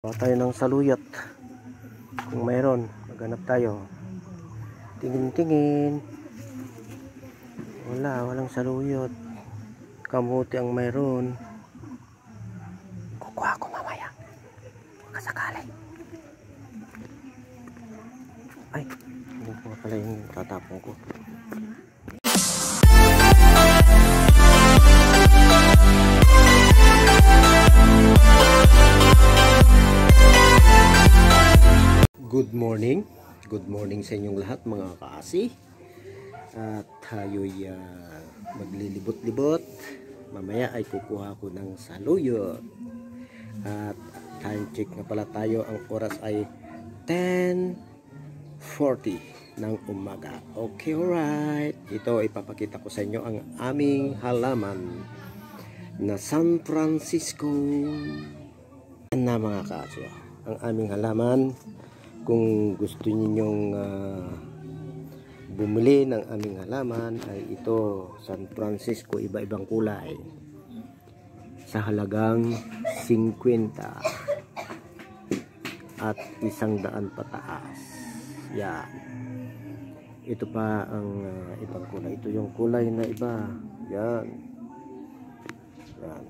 Kuha tayo ng saluyot. Kung mayroon, maghanap tayo. Tingin-tingin. Walang saluyot. Kamuti ang mayroon. Kukuha ko mamaya. Kasakali. Ay, hindi ko pala yung tatapon ko. Good morning sa inyong lahat mga kaasi. At tayo'y maglilibot-libot. Mamaya ay kukuha ko ng saluyot. At time check na pala tayo. Ang oras ay 10:40 ng umaga. Okay, alright. Ito ipapakita ko sa inyo ang aming halaman na San Francisco. Yan na mga kaasi. Ang aming halaman. Kung gusto ninyong bumili ng aming halaman ay ito, San Francisco, iba-ibang kulay sa halagang 50 at 100 pataas. Yan. Ito pa ang ibang kulay. Ito yung kulay na iba. Yan. Yan.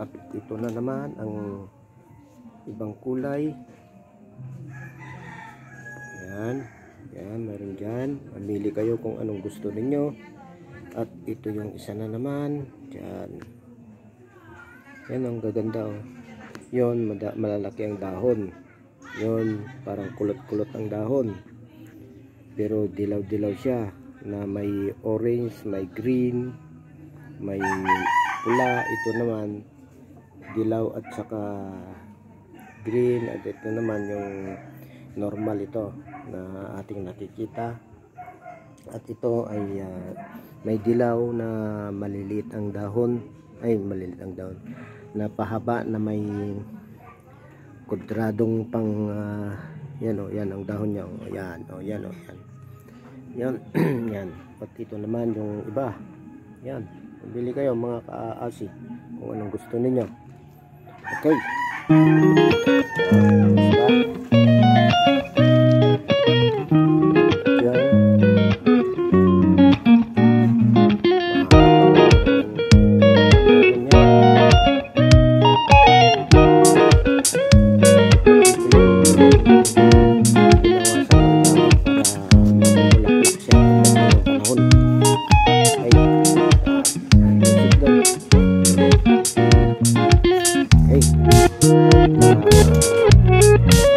At ito na naman ang ibang kulay. Yan, meron dyan. Mamili kayo kung anong gusto ninyo. At ito yung isa na naman. Dyan. Yan ang gaganda, oh. Yun, malalaki ang dahon. Yun, parang kulot-kulot ang dahon. Pero dilaw-dilaw siya. Na may orange, may green, may pula. Ito naman, dilaw at saka green. At ito naman yung normal ito na ating nakikita. At ito ay may dilaw na maliliit ang dahon, na pahaba na may kwadradong pang yan ang dahon niya. Yan. Yan. At ito naman yung iba. Yan. Bili kayo mga kaasi kung anong gusto ninyo. Okay.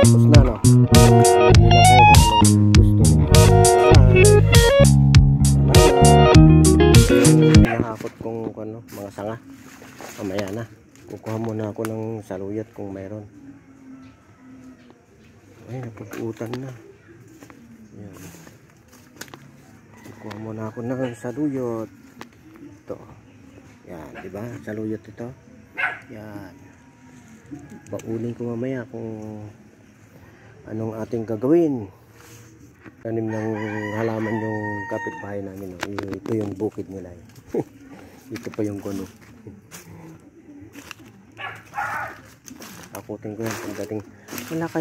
Tapos na, no? Nahakot kong mga sanga. Mamaya na. Kukuha muna ako ng saluyot kung mayroon. Ay, napag-utan na. Yan. Kukuha muna ako ng saluyot. Ito. Yan, diba? Saluyot ito. Yan. Baunin ko mamaya kung anong ating gagawin. Tanim ng halaman yung kapitbahay namin. Ito yung bukid nila. Ito pa yung kuno. Akutin ko yan pagdating. Wala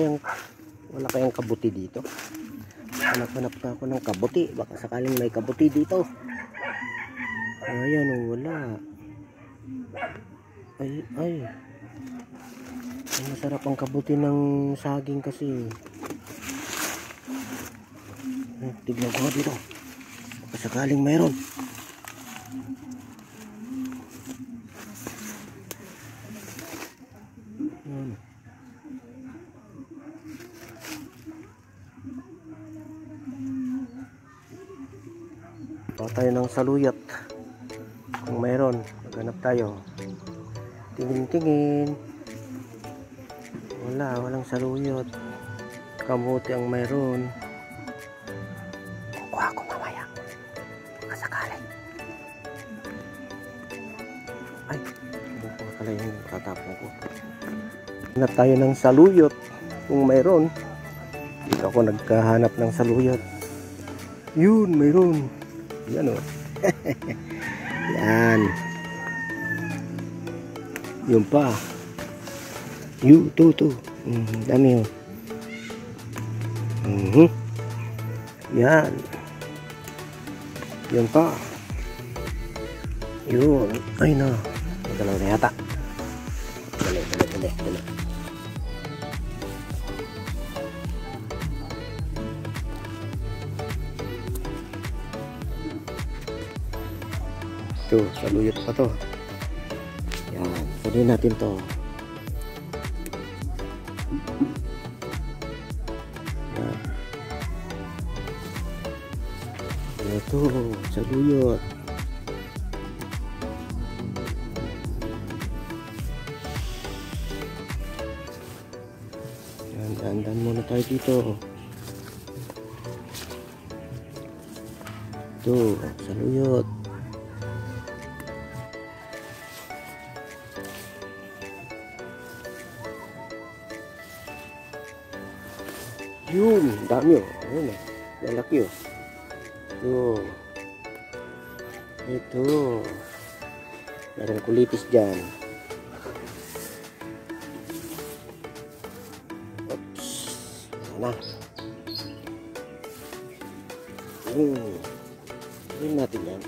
kayang kabuti dito. Hanap na ako ng kabuti. Baka sakaling may kabuti dito. Ayan, wala. Ay. Masarap ang kabuti ng saging kasi. Tignan ko dito. Baka sakaling mayroon. Kuha tayo ng saluyot. Kung mayroon, maghanap tayo. Tingin-tingin. Walang saluyot. Kamuti ang mayroon. Kukuha ko mamaya. Kasakali. Ay, hindi ko pala yung tatapon ko. Hanap tayo ng saluyot. Kung mayroon. Dito ako nagkahanap ng saluyot. Yun, mayroon. Yan, oh. Yan. Yun pa. Ito. Dami oh. Yan. Yun pa. Yun. Ay na. Dalawa na yata. Dali. Ito, saluyot pa to. Yan. Kunin natin to. Yan. Ito, saluyot. Yan, dandan muna tayo dito. Ito, saluyot. Yun, dami oh. Ayun oh. Lalaki oh. Ito. Meron kulitis dyan. Oops. Ayan na. Kunin natin yan.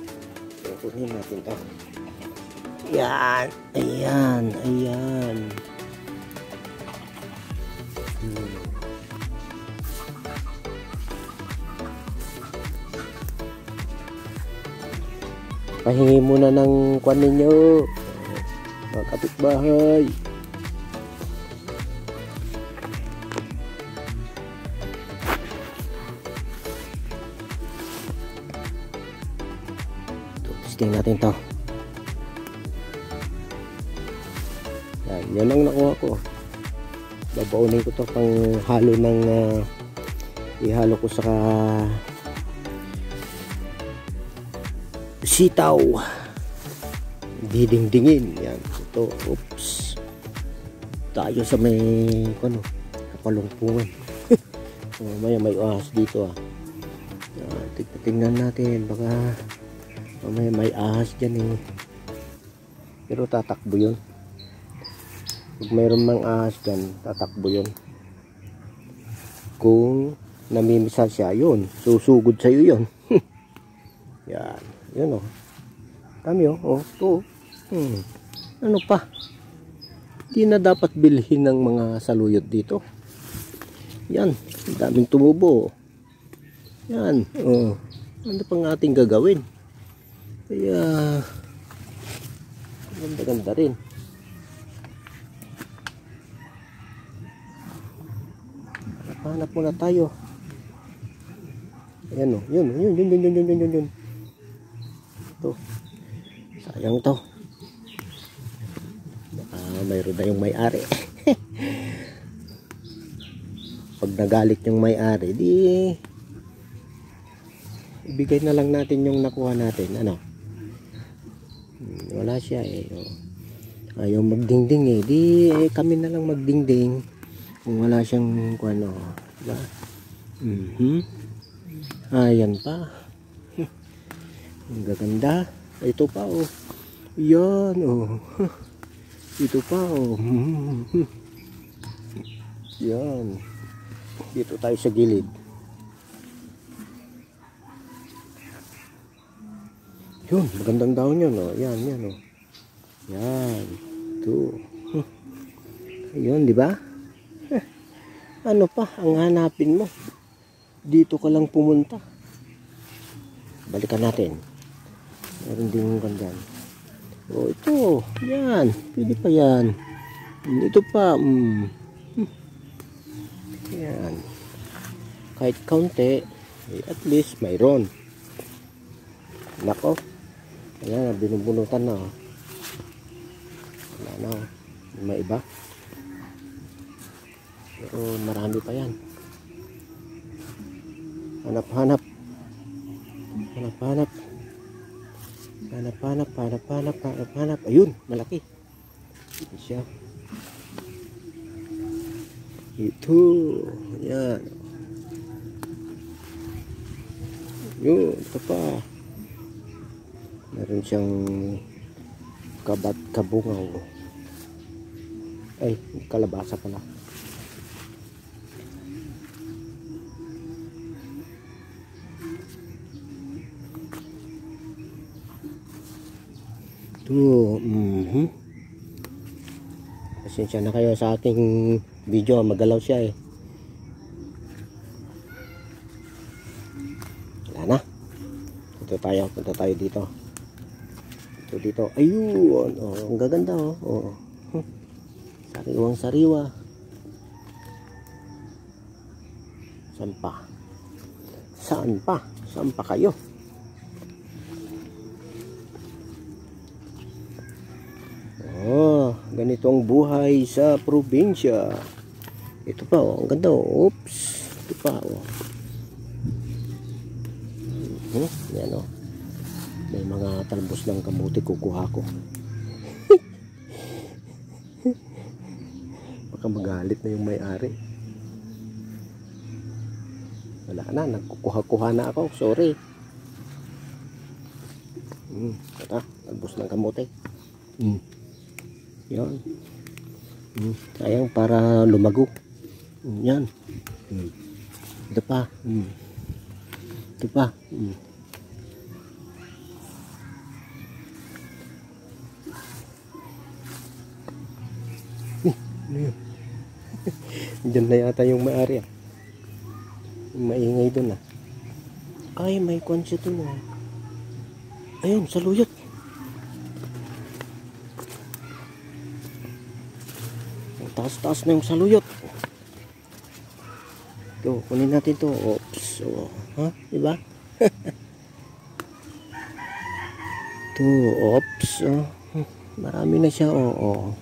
Kunin natin ito. Yan. Ayan. Pahingi muna ng kwan ninyo, mga kapitbahay. Testing natin to. Yan ang nakuha ko. Babaunin ko to pang halo ng ihalo ko sa sitaw. Didingdingin. Yan. Ito. Oops. Tayo sa may kapalungpungan. Mamaya may ahas dito ah. Yan. Tingnan natin. Baka mamaya may ahas dyan eh. Pero tatakbo yun. Pag mayroon mang ahas dyan, tatakbo yun. Kung namimisa siya, yun. Susugod sa'yo yun. Yan. Yun oh. Dami oh. Ito. Ano pa? Hindi na dapat bilhin ng mga saluyot dito. Yan. Daming tumubo. Yan. Oh. Ano pang ating gagawin? Kaya ganda rin. Hanap muna tayo. Ayan oh. Yun. Ito. Sayang to. Baka mayroon na yung may-ari. Pag nagalit yung may-ari, di ibigay na lang natin yung nakuha natin. Ano? Wala siya eh. Ayaw magdingding eh. Di kami na lang magdingding kung wala siyang ano. Diba? Ayan pa. Ang gaganda. Ito pa oh. Yan oh. Ito pa oh. Yan. Dito tayo sa gilid. Yun, magandang daon yun oh. Yan oh. Yan. Ito. Ayun, di ba? Ano pa ang hanapin mo? Dito ka lang pumunta. Balikan natin. Meron din gandyan. Oh, ito. Yan. Pwede pa yan. Ito pa. Yan. Kahit kaunti, at least mayroon. Nako. Ayan, binubunutan na. Wala na. May iba. Pero marami pa yan. Hanap-hanap. Hanap. Ayun, malaki. Ito siya. Ito. Yan. Yun, ito pa. Meron siyang kabat kabungaw. Ay, kalabasa pala. Ito, pasensya na kayo sa aking video, magalaw siya eh. Wala na. Punta tayo dito. Dito. Ayun, oh, ang gaganda oh. Oh. Sariwang sariwa. Saan pa kayo? Oh, ganito ang buhay sa probinsya. Ito pa oh, ang ganda oh. Oops, ito pa oh. Yan oh. May mga talbos ng kamuti kukuha ko. Baka magalit na yung may-ari. Wala na, nagkukuha-kuha na ako. Sorry. Ito, talbos ng kamuti. Yan. Sayang para lumago. Yan. Ito pa. Ito pa. Diyan na yata yung may-ari ah. Maingay dun ah. Ay, may kwan siya dun ah. Ayun, saluyot. Ang taas-taas na yung saluyot. Ito, kunin natin to. Oops. Oh. Ha? Diba? Ito, oops. Oh. Marami na siya. Oh.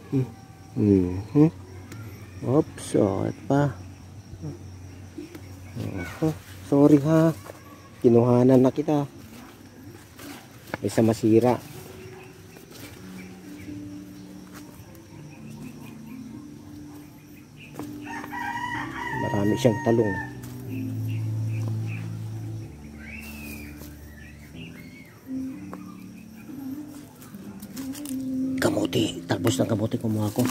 Oops. Oh, ito pa. Sorry ha. Kinuhanan na kita. Isa masira. Marami siyang talong. Kamuti. Talbos ng kamuti kumuha ko.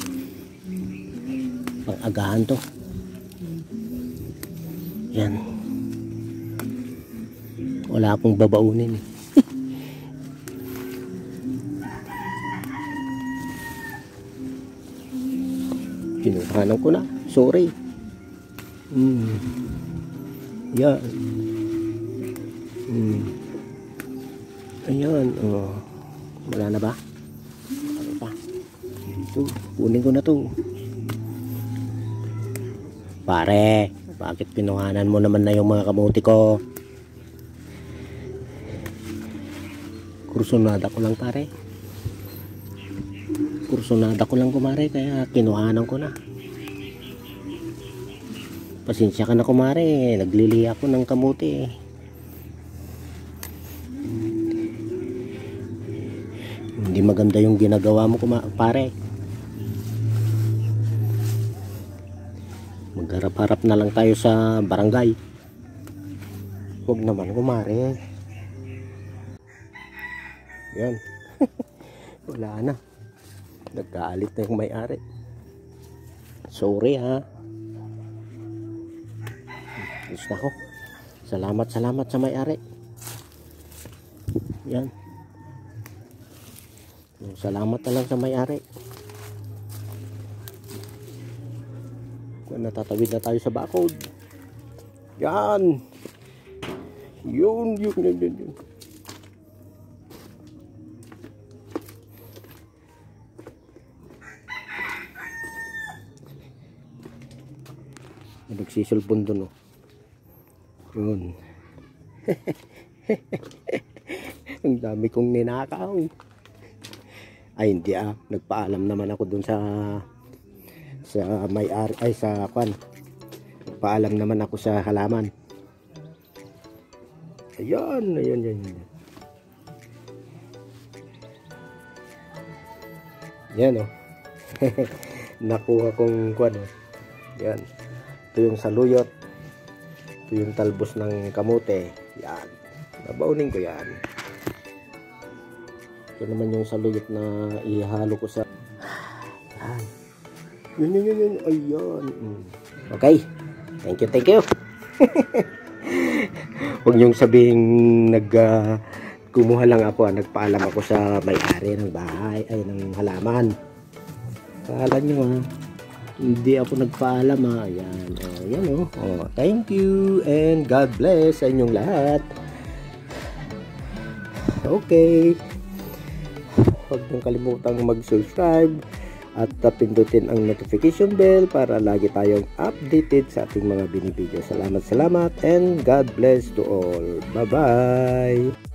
Pang-agahan to. Yan. Wala akong babaunin. Kinuhanan ko na. Sorry. Yan. Ayan. Oh. Wala na ba? Ano pa? Ito. Kunin ko na to. Pare, bakit kinuhanan mo naman na yung mga kamuti ko? Kursunada ko lang pare. Kursunada ko lang kumare, kaya kinuhanan ko na. Pasensya ka na kumare, naglili ako ng kamuti. Hindi maganda yung ginagawa mo pare. Magharap-harap na lang tayo sa barangay. Huwag naman kumare. Yan. Wala na. Nagkaalit na yung may-ari. Sorry ha. Gusto na ko. Salamat sa may-ari. Yan. Salamat na lang sa may-ari. Natatawid na tayo sa bakod. Yan. Yun. Nagsisulpon dun oh. Yun. Ang dami kong ninakaw. Ay hindi ah. Nagpaalam naman ako dun sa may-ari ay sa kwan. Paalam naman ako sa halaman. Ayan. Yan oh. Nakuha kong kwan oh. Yan. Ito yung saluyot. Ito yung talbos ng kamote. Yan. Nabaunin ko yan. Ito naman yung saluyot na ihalo ko sa yan. Yun. Ayan. Okay. Thank you. Huwag niyong sabihing kumuha lang ako, nagpaalam ako sa may-ari ng bahay, ay ng halaman. Kala nyo hindi ako nagpaalam Ayan. Ayan thank you and God bless sa inyong lahat. Okay. Huwag niyong kalimutang mag-subscribe at pindutin ang notification bell para lagi tayong updated sa ating mga binibideo. Salamat and God bless to all. Bye-bye!